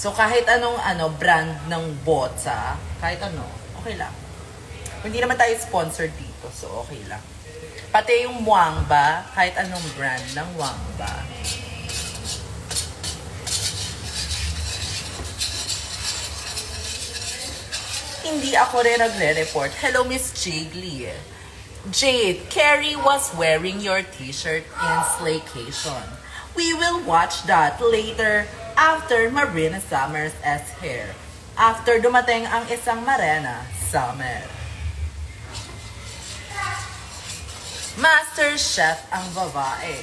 So, kahit anong brand ng botsa, kahit ano, okay lang. Hindi naman tayo sponsored dito, so okay lang. Pati yung Wangba, kahit anong brand ng Wangba. Hindi ako rin nagre-report. Hello, Miss Jiggly. Jade, Carrie was wearing your t-shirt in Slaycation. We will watch that later after Marina Summers as here. After dumating ang isang Marina Summer. Master Chef ang babae.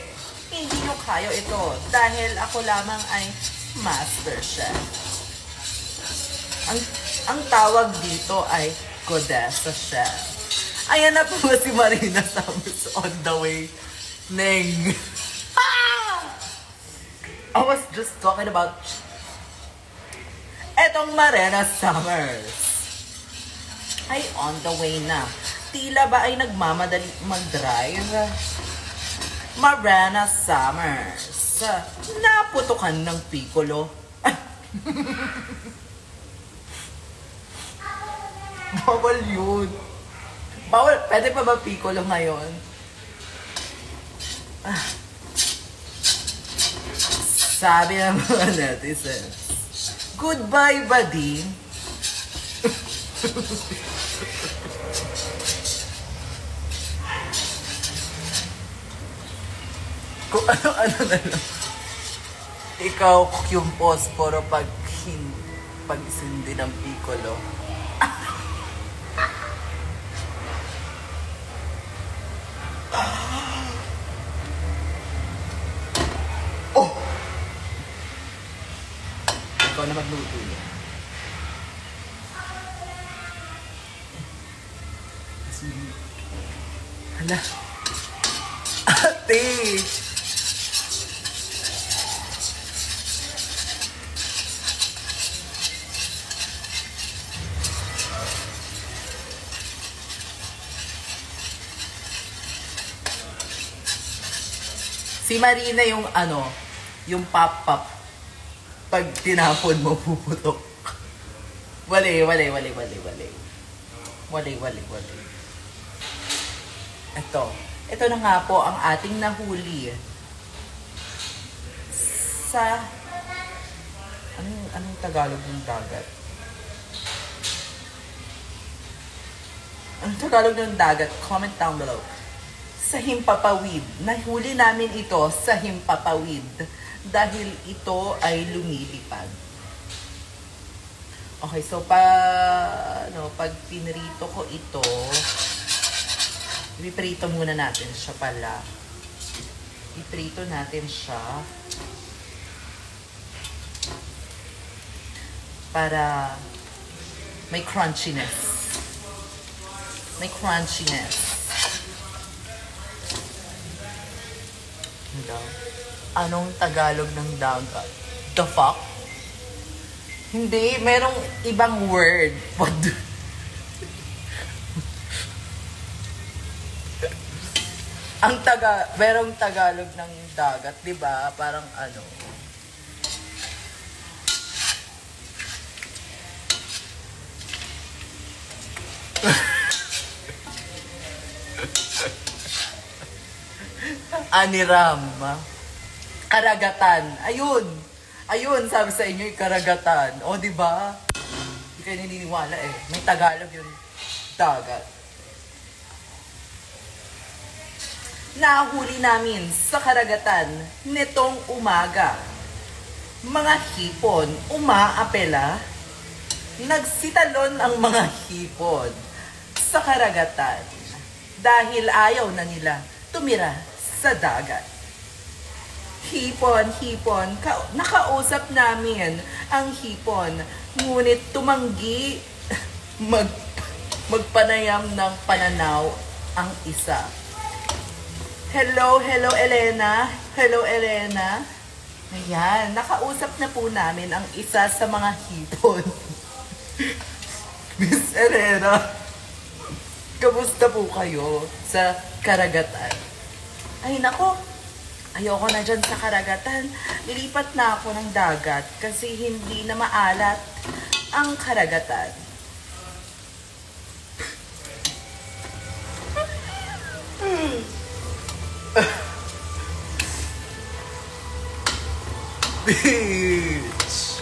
Hindi nyo kayo ito dahil ako lamang ay Master Chef. Ang tawag dito ay Godessa Chef. Ayan na po si Marina Summers on the way. Neng. I was just talking about etong Marina Summers ay on the way na. Tila ba ay nagmamadali mag-drive? Marina Summers, naputukan ng Piccolo. Bawal yun. Bawal. Pwede pa ba Piccolo ngayon? Sabi ng mga netizens, goodbye, buddy. Kung ano-ano na lang. Ikaw yung posporo pag isindi ng Piccolo. Oh! Ikaw na magluto niya. Hala. Ate! Si Marina yung yung pop-pop. Pag tinapon mo, puputok. Wali. Ito na nga po ang ating nahuli. Sa, anong Tagalog ng dagat? Anong Tagalog ng dagat? Comment down below. Sa Himpapawid. Nahuli namin ito sa Himpapawid dahil ito ay lumilipad. Okay, so pag pinrito ko ito, ipiprito muna natin siya pala. Iprito natin siya para may crunchiness. May crunchiness. Anong Tagalog ng dagat? The fuck? Hindi, merong ibang word. Merong Tagalog ng dagat, di ba? Parang ano. Aniram. Karagatan. Ayun, sabi sa inyo, yung karagatan. O, di ba? Hindi kayo naniniwala eh. May Tagalog yung dagat. Nahuli namin sa karagatan nitong umaga. Mga hipon, umaapela. Nagsitalon ang mga hipon sa karagatan dahil ayaw na nila tumira sa dagat. Hipon, nakausap namin ang hipon, ngunit tumanggi magpanayam ng pananaw ang isa. Hello, Elena. Hello, Elena. Ayan, nakausap na po namin ang isa sa mga hipon. Miss Elena, kamusta po kayo sa karagatan? Ay, nako. Ayoko na dyan sa karagatan. Lilipat na ako ng dagat kasi hindi na maalat ang karagatan. Bitch!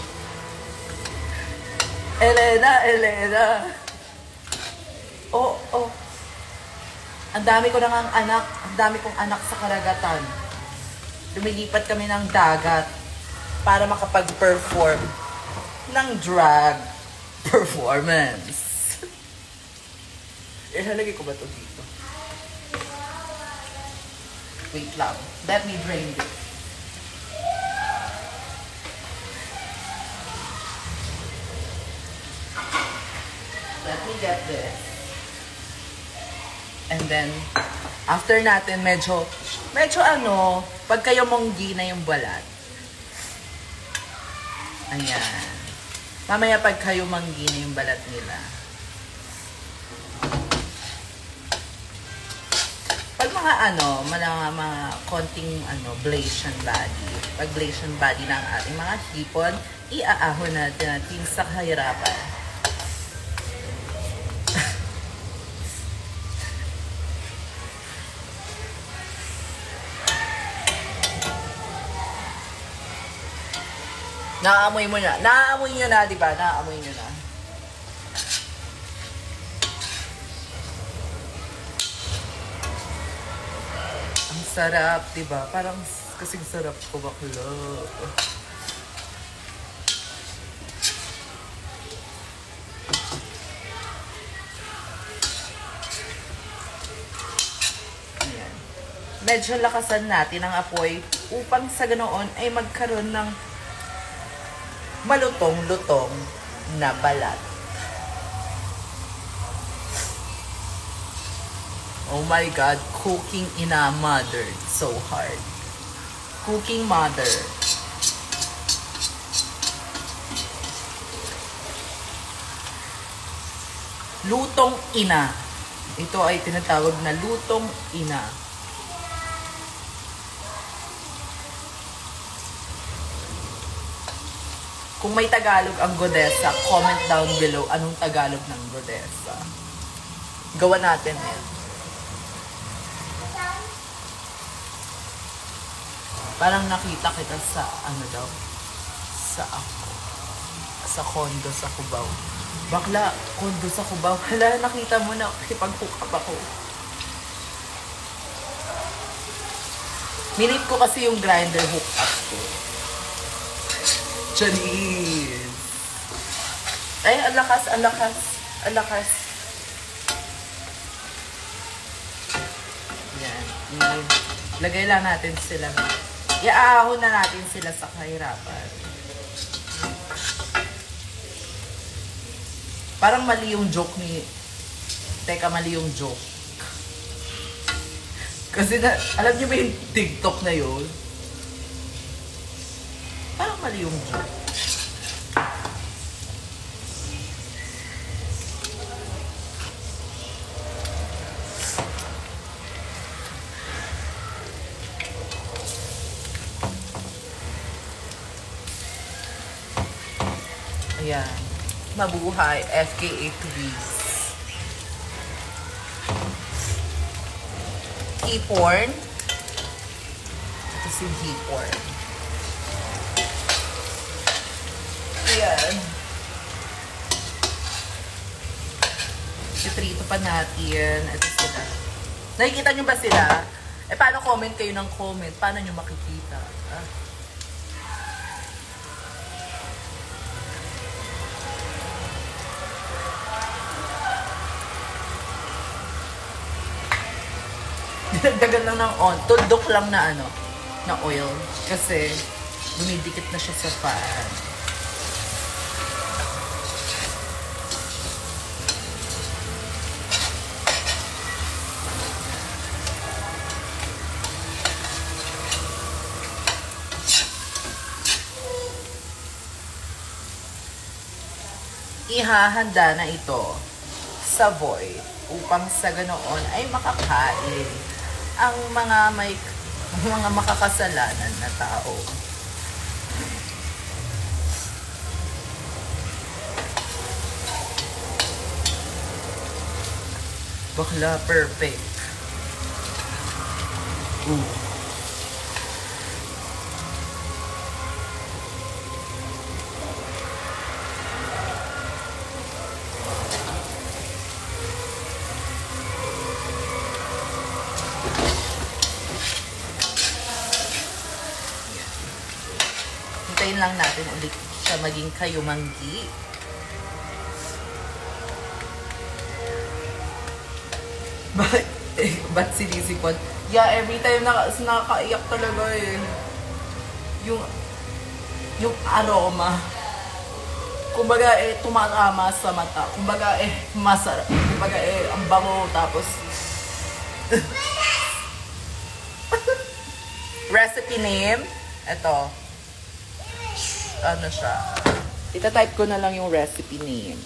Elena! Oh. Ang dami ko nang anak. Ang dami kong anak sa karagatan. Lumilipat kami ng dagat para makapag-perform ng drag performance. Ilalagay ko ba ito dito? Wait lang. Let me drain this. Let me get this. And then, after natin, medyo pag kayo monggi na yung balat. Ayan. Mamaya pag kayo monggi na yung balat nila. Pag mga mga konting blation body. Pag blation body ng ating mga hipon, iaahon natin sa kahirapan. Naamoy mo na. Naamoy nyo na, di ba? Naamoy nyo na. Ang sarap, di ba? Parang kasing sarap ko bakla. Ayan. Medyo lakasan natin ang apoy upang sa ganoon ay magkaroon ng malutong-lutong na balat. Oh my God, cooking in a mother. So hard. Cooking mother. Lutong ina. Ito ay tinatawag na lutong ina. Kung may Tagalog ang Godessa, comment down below anong Tagalog ng Godessa. Gawa natin yan. Parang nakita kita sa sa condo sa Cubao. Bakla, condo sa Cubao. Hala, nakita mo na kipag-hook up ako. Minute ko kasi yung grinder hook up ko. Janice. Ay, ang lakas. Yan. Lagay lang natin sila. Iaahon na natin sila sa kahirapan. Parang mali yung joke ni... Teka, mali yung joke. Kasi alam niyo ba yung TikTok na yun? Parang mali yung joke. Ayan. Mabuhay. FKA please. Hipon. Ito si hipon. Ayan. Iprito pa natin. Ito sila. Nakikita nyo ba sila? Eh, paano comment kayo ng comment? Paano nyo makikita? Dinagdagan lang ng tuldok lang na na oil. Kasi, dumidikit na siya sa pan. Ihahanda na ito sa void upang sa ganoon ay makakain ang mga may Mga makakasalanan na tao. Bakla, perfect. Hintayin lang natin ulit siya maging kayumanggi. Ba't sinisipon? Yeah, every time nakakaiyak talaga eh. Yung aroma. Kumbaga tumatama sa mata. Kumbaga masarap. Kumbaga ang bango. Tapos recipe name. Ito. Ano siya? Ita-type ko na lang yung recipe name.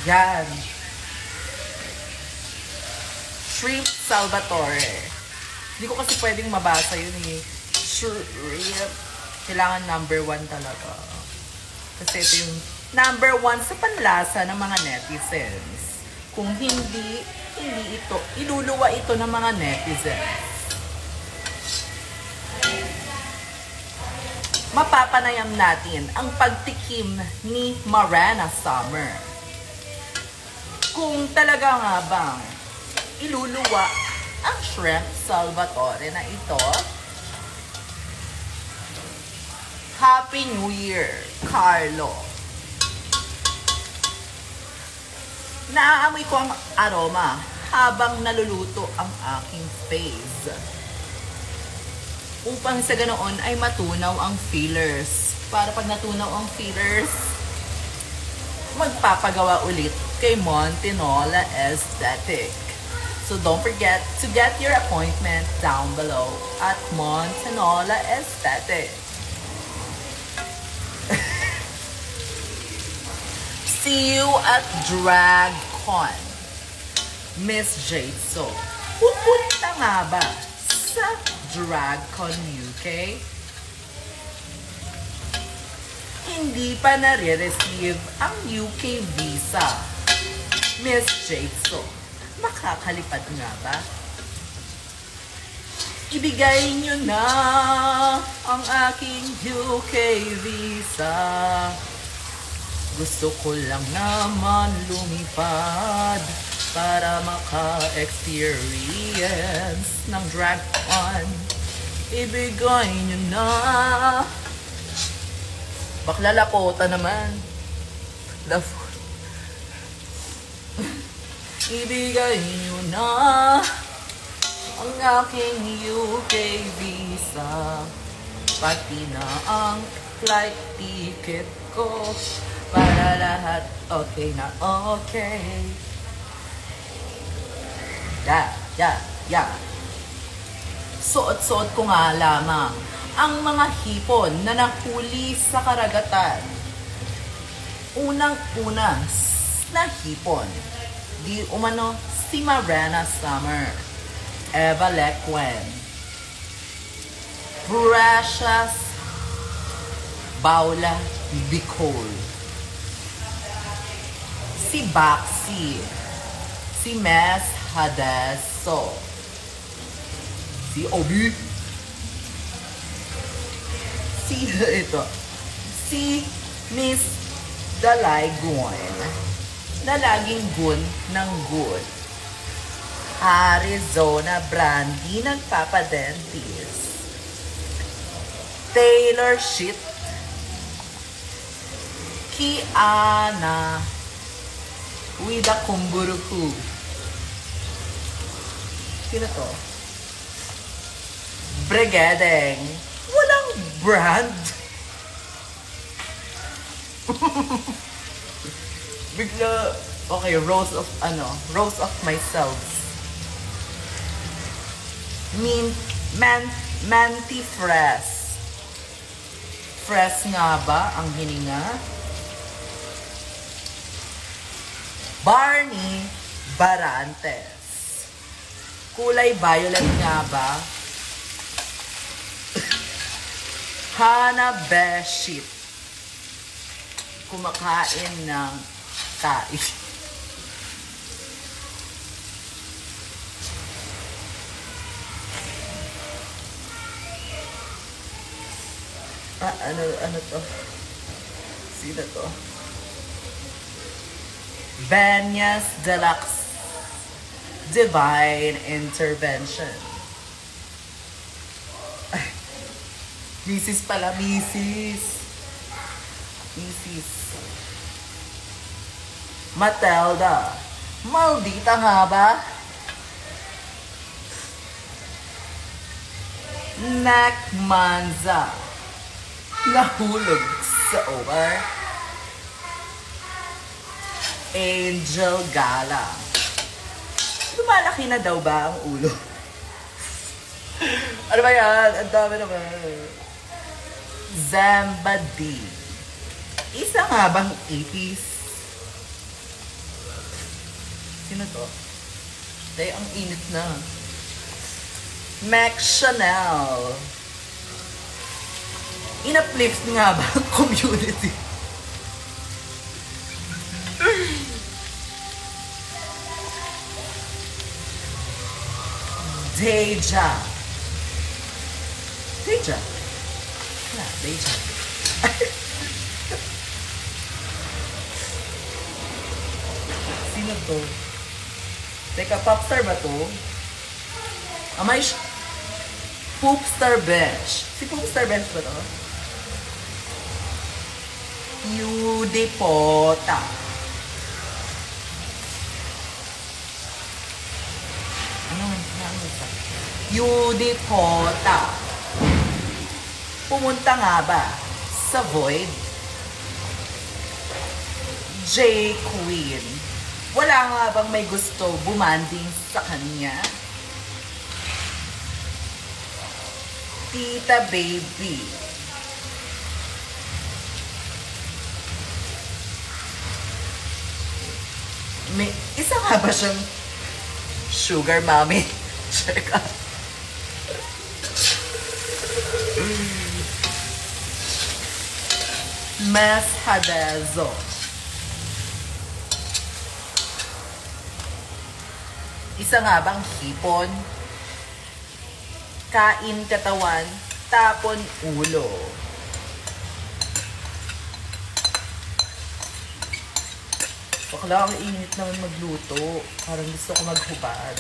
Ayan. Shrimp Salvatore. Hindi ko kasi pwedeng mabasa yun eh. Shrimp. Kailangan number 1 talaga. Kasi ito yung number 1 sa panlasa ng mga netizens. Kung hindi ito, iluluwa ito ng mga netizens. Mapapanayam natin ang pagtikim ni Mariana Summer. Kung talaga nga bang iluluwa ang Shrimp Salvatore na ito, Happy New Year, Carlo! Naaamoy ko ang aroma habang naluluto ang aking face. Upang sa ganoon ay matunaw ang fillers. Para pag natunaw ang fillers, magpapagawa ulit kay Montinola Aesthetic. So don't forget to get your appointment down below at Montinola Aesthetic. See you at DragCon. Miss Jade. So, pupunta nga ba sa DragCon UK? Hindi pa nare-receive ang UK visa. Miss Jade. So, makakalipad nga ba? Ibigay nyo na ang aking UK visa. Gusto ko lang naman lumipad para maka-experience ng DragCon. Ibigay nyo na. Bakla Lakota naman. Ibigay nyo na ang aking UK visa. Pati na ang flight ticket ko. Para lahat okay na okay. Yeah. Suot-suot ko nga lamang ang mga hipon na nahuli sa karagatan. Unang-una na hipon, di umano si Mariana Summer, Eva Lequen, Precious Paula Bicol, si Baxi, si Mes Hadeso, si Obi, si Miss Dalai Gun, na laging gun ng good. Arizona Brandy nagpapadentis. Taylor Shit, Kiana Wida Kumburuku. Sino to? Brigadeng. Walang brand. Bigla, okay, rose of myself. Manti Express nga ba ang hininga? Barney Barantes. Kulay violet nga ba? Hana Beshit. Kumakain ng kain. Ano to? Sino to? Banyas Deluxe Divine Intervention. Ay, misis pala, misis. Misis. Matilda. Maldita nga ba? Nakmanza. Nahulog sa over. Angel Gala. Lumalaki na daw ba ang ulo? Ano ba yan? Ang dami naman. Zambadi. Isa nga bang 80s? Sino to? Dahil ang init na. Max Chanel. In-uplift nga ba ang community? Deja. Deja? Wala, Deja. Sino to? Teka, popstar ba to? May Poopstar Bench. Si Poopstar Bench ba to? Yudipota. Ano ito? Yudipota. Pumunta nga ba sa Void? J. Queen. Wala nga bang may gusto bumanding sa kanya? Tita Baby. May isa nga ba siyang sugar mommy? Check out. Mas Hadezo. Isa nga bang hipon? Kain katawan, tapon ulo. Bakla, ang init naman magluto. Parang gusto ko maghubad.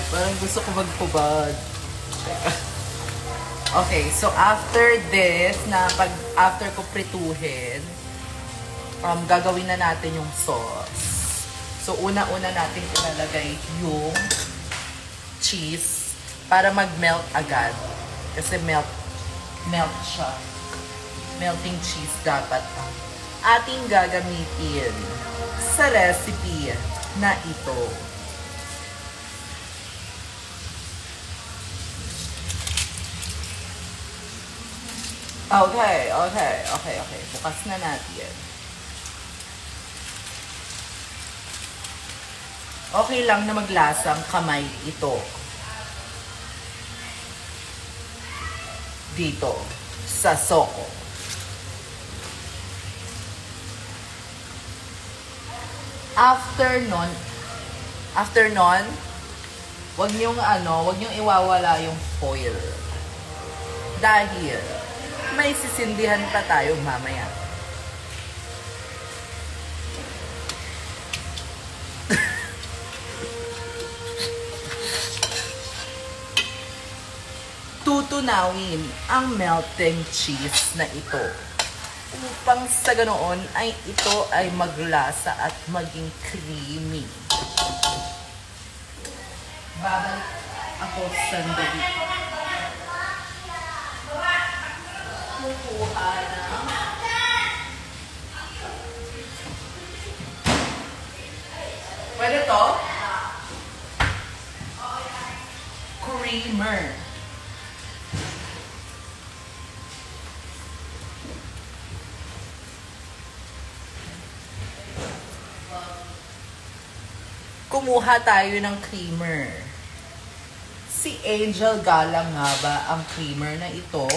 Parang gusto ko maghubad. Okay, so after this, after ko prituhin, gagawin na natin yung sauce. So, una-una natin ilalagay yung cheese para mag-melt agad. Kasi melt siya. Melting cheese dapat ating gagamitin sa recipe na ito. Okay. Bukas na natin. Okay lang na maglasang kamay ito. Dito, sa soko. After nun, wag niyong iwawala yung foil. Dahil, may sisindihan pa tayo mamaya. Tutunawin ang melting cheese na ito upang sa ganoon ay ito ay maglasa at maging creamy. Babalik ako sandali. Kukuha na. Pwede to? creamer. Kumuha tayo ng creamer. Si Angel Gala nga ba ang creamer na ito?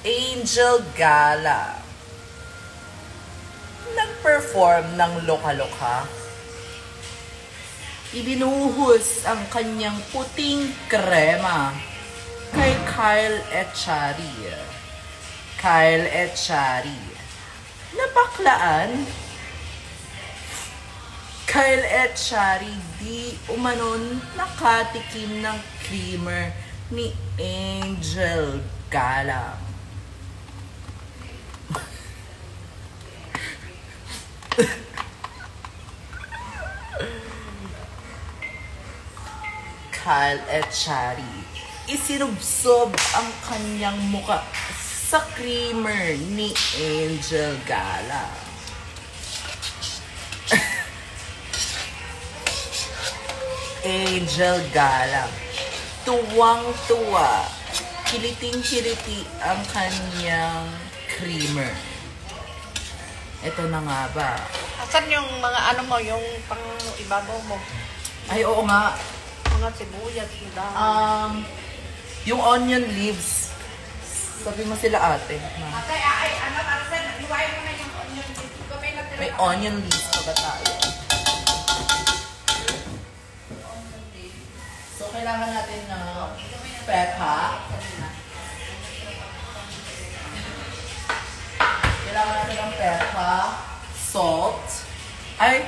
Angel Gala. Nag-perform ng loka-loka. Ibinuhos ang kanyang puting krema kay Kyle Echari. Kyle Echari. Napaklaan. Kyle Echari di umanon nakatikim ng creamer ni Angel Gala. Kyle Echari isinubsob ang kanyang muka sa creamer ni Angel Gala. Angel Gala, tuwang-tuwa, kiliting-kiliti ang kanyang creamer. Ito na nga ba? Asan yung mga ano mo, yung pang ibabaw mo? Ay, oo nga. Mga sibuyas, dahon. Yung onion leaves. Sabi mo sila ate. Ate, ay, ano, Arsen, iwain mo na yung onion leaves. May onion leaves pa ba tayo? So, kailangan natin ng pepper. Kailangan natin ng pepper, salt. Ay!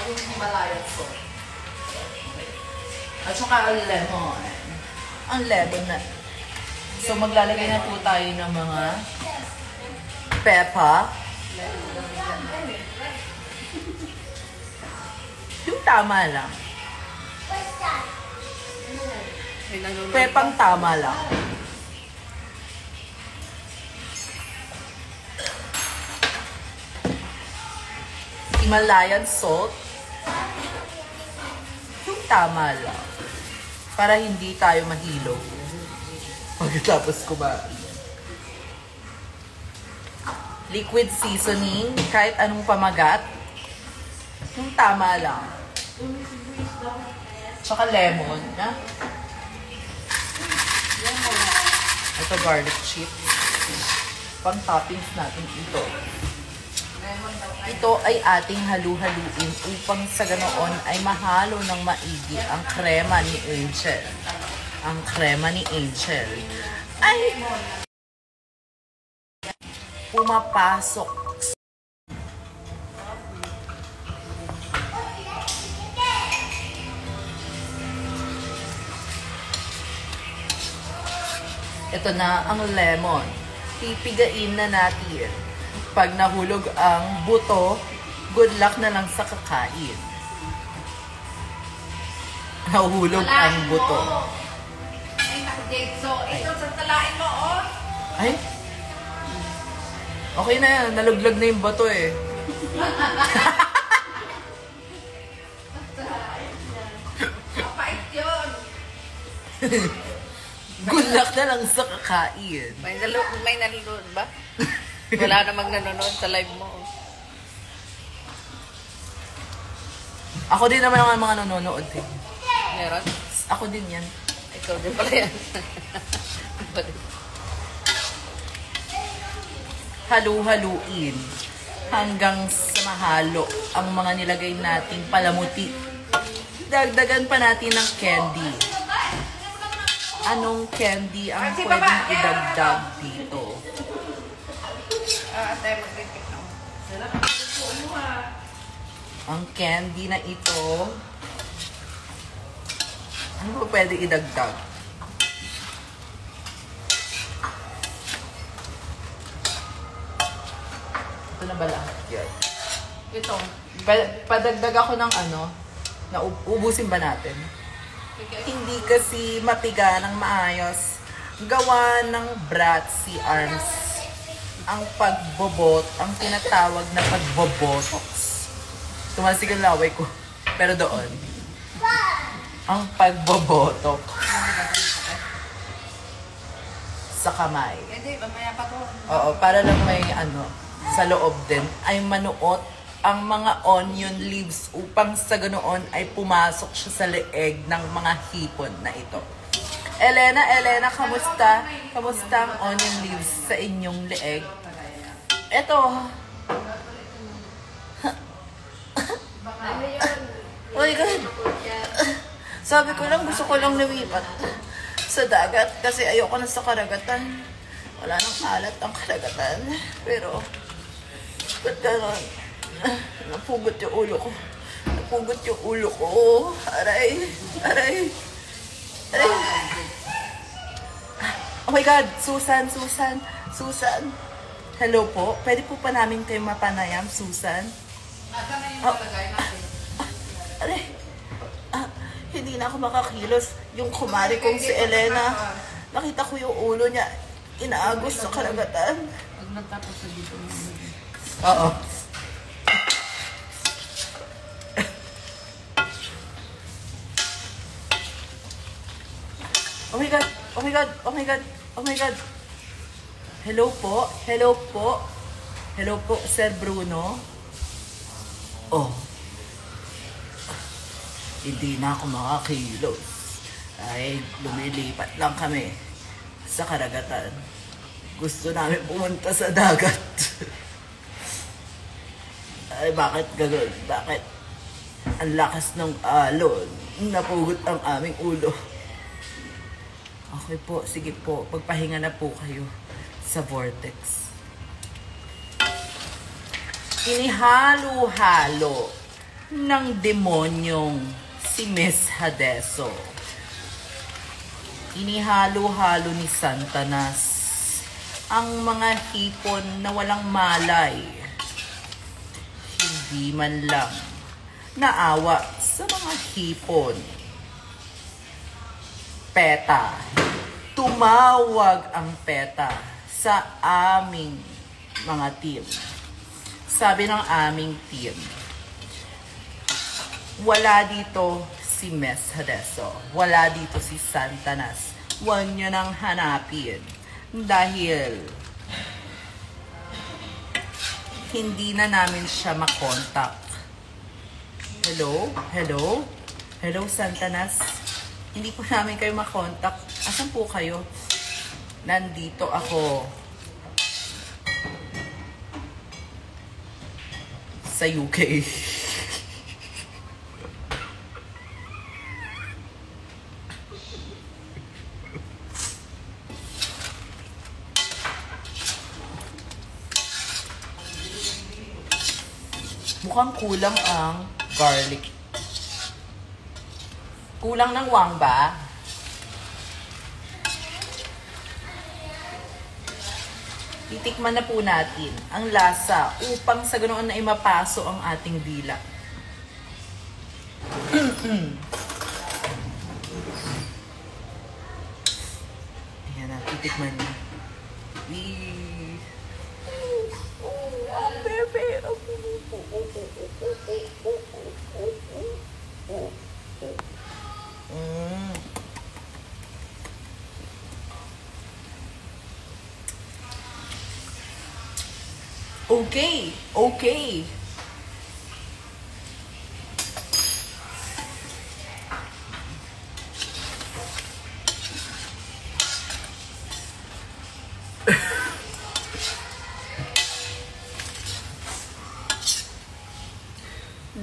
Yung Himalayan salt. At saka ang lemon. Ang lemon na. So, maglalagay na po tayo ng mga pepper. Yung tama lang. Pepang tama lang. Himalayan salt. Yung tama lang. Para hindi tayo mahilo pagkatapos kumain. Liquid seasoning, kahit anong pamagat. Yung tama lang. Tsaka lemon. Na? Ito garlic chips. Pang toppings natin ito. Ito ay ating halu-haluin upang sa ganoon ay mahalo ng maigi ang krema ni Angel. Ang krema ni Angel ay pumapasok. Ito na ang lemon. Pipigain na natin. Pag nahulog ang buto, good luck na lang sa kakain. Nahulog ang buto. So, ito sa talain mo, oh. Ay? Okay na yan. Naluglag na yung bato eh. Kapait yun. Good luck na lang sa kakain. May nanonood ba? Wala namang nanonood sa live mo. Ako din naman ang mga nanonood eh. Meron? Ako din yan. Ikaw din pala yan. Halu-haluin hanggang sa mahalo ang mga nilagay nating palamuti. Dagdagan pa natin ng candy. Anong candy ang pwedeng idagdag dito? Ate, mag-repeat na. Ang candy na ito, ano ba pwede idagdag? Ito na ba lahat? Yan. Ito. Padagdag ako ng ano, na ubusin ba natin? Okay. Hindi kasi matiga ng maayos gawa ng Bratzy Arms ang ang tinatawag na pagbobotox. Tumasig ang laway ko. Pero doon, ang pagbobotox sa kamay. Hindi, mamaya pa to. Oo, para lang may sa loob din ay manuot ang mga onion leaves upang sa ganoon ay pumasok siya sa leeg ng mga hipon na ito. Elena, kamusta? Kamusta ang onion leaves sa inyong leeg? Eto. Oh my God. Sabi ko lang, gusto ko lang lumipat sa dagat kasi ayoko na sa karagatan. Wala nang alat ang karagatan. Pero, ba't gano'n? Napugot yung ulo ko. Napugot yung ulo ko. Aray. Aray. Aray. Oh my God! Susan. Hello po. Pwede po pa namin kayo mapanayam, Susan? Nasaan na yung malagay natin? Aray. Hindi na ako makakilos. Yung kumari kong si Elena, nakita ko yung ulo niya. Inaagos sa karagatan. Pag natapos sa dito. Oo. Oh my God! Oh my God! Oh my God! Oh my God! Hello po? Hello po? Hello po, Sir Bruno? Oh. Hindi na ako makakilos. Ay, lumilipat lang kami sa karagatan. Gusto namin pumunta sa dagat. Ay, bakit gano'n? Bakit? Ang lakas ng alon. Napugot ang aming ulo. Okay po, sige po. Pagpahinga na po kayo sa vortex. Inihalo-halo ng demonyong si Miss Hadeso. Inihalo-halo ni Santanas ang mga hipon na walang malay. Hindi man lang naawa sa mga hipon. PETA. Tumawag ang PETA sa aming mga team. Sabi ng aming team, wala dito si Miss Hadeso. Wala dito si Santanas. Huwag nyo nang hanapin. Dahil hindi na namin siya makontak. Hello? Hello? Hello, Santanas? Hindi po namin kayo makontak. Asan po kayo? Nandito ako sa UK. Mukhang kulang ang garlic. Kulang ng wang ba? Titikman na po natin ang lasa upang sa ganoon na imapaso ang ating dila. Ayan na, titikman na. Ang bebe! Okay, okay.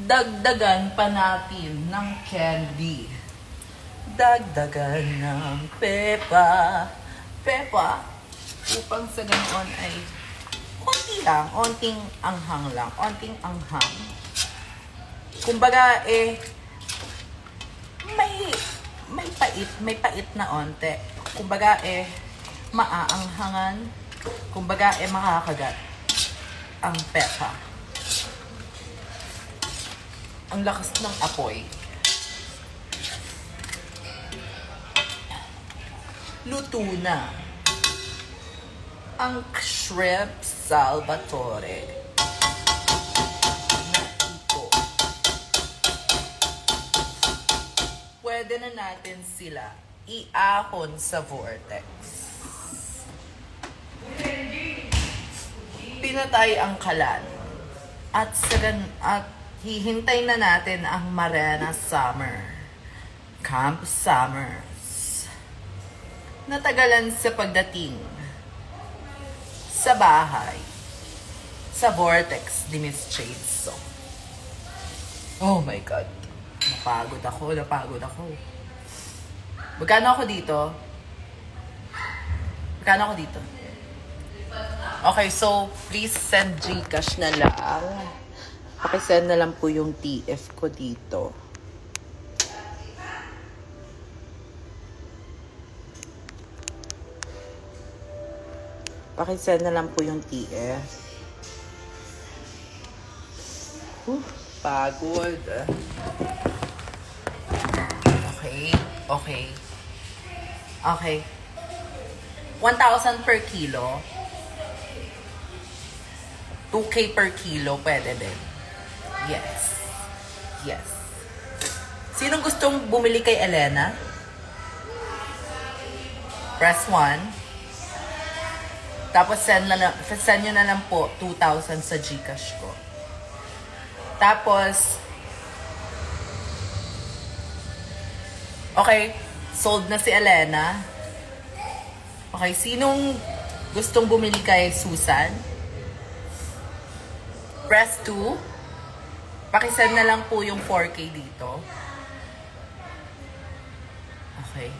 Dagdagan pa natin ng candy. Dagdagan ng pepa. Pepa. Upang sa ganoon ay konti lang, onting anghang lang, onting anghang. Kumbaga may pait na onte. Kumbaga maaanghangan. Kumbaga makakagat ang pepa. Ang lakas ng apoy. Luto na ang shrimp Salvatore na ito. Pwede na natin sila iahon sa vortex. Pinatay ang kalan at hihintay na natin ang Marena Summer, Camp Summers. Natagalan sa pagdating sa bahay, sa vortex ni Miss Jade. Oh my God. Napagod ako. Magkano ako dito? Okay, so please send Gcash na lang. Pakisend na lang po yung TF ko dito. Pakisend na lang po yung TF. Pagod. Okay. 1,000 per kilo. 2K per kilo, pwede din. Yes. Sinong gustong bumili kay Elena? Press 1. Tapos send nyo na lang po 2,000 sa Gcash ko. Tapos, okay, sold na si Elena. Okay, sinong gustong bumili kay Susan? Press 2. Pakisend na lang po yung 4K dito. Okay.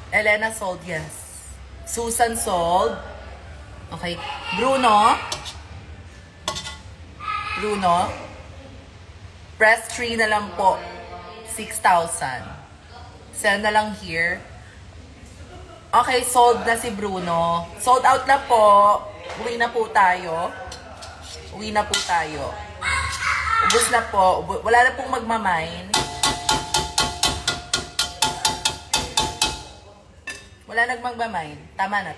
Elena sold, yes. Susan sold. Okay. Bruno. Press 3 na lang po. 6,000. Send na lang here. Okay, sold na si Bruno. Sold out na po. Uwi na po tayo. Ubus na po. Wala na pong magmamine. Wala nagmamine. Tama na.